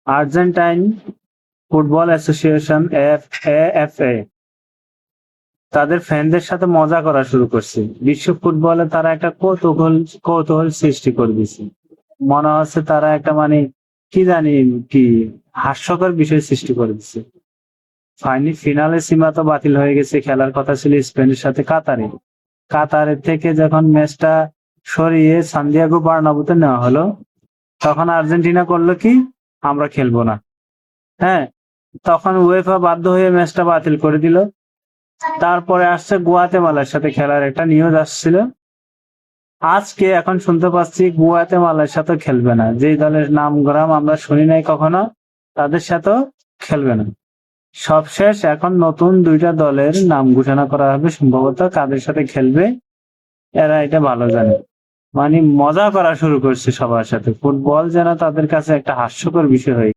Argentine football association AFA তাদের ফ্যানদের সাথে মজা করা শুরু করছে। বিশ্ব ফুটবলে তারা একটা কৌতূহল সৃষ্টি করে দিছে। মনে হচ্ছে তারা একটা মানে কি জানি কি হাস্যকর বিষয় সৃষ্টি করে দিছে। ফিনালে সীমা তো বাতিল হয়ে গেছে, খেলার কথা ছিল স্পেনের সাথে কাতারের থেকে যখন ম্যাচটা সরিয়ে সান্তিয়াগো বার্নাব্যুতে নেওয়া হলো, তখন আর্জেন্টিনা করলো কি, আমরা খেলবো না। হ্যাঁ, তখন উয়েফা বাধ্য হয়ে ম্যাচটা বাতিল করে দিল। তারপরে আসছে গুয়াতেমালার সাথে খেলার একটা নিউজ আসছিল, আজকে এখন শুনতে পাচ্ছি গুয়াতেমালার সাথে খেলবে না। যেই দলের নামগ্রাম আমরা শুনি নাই কখনো, তাদের সাথেও খেলবে না। সবশেষ এখন নতুন দুইটা দলের নাম ঘোষণা করা হবে, সম্ভবত কাদের সাথে খেলবে এরা এটা ভালো জানে। মানে মজা করা শুরু করছে সবার সাথে, ফুটবল যেন তাদের কাছে একটা হাস্যকর বিষয় হয়ে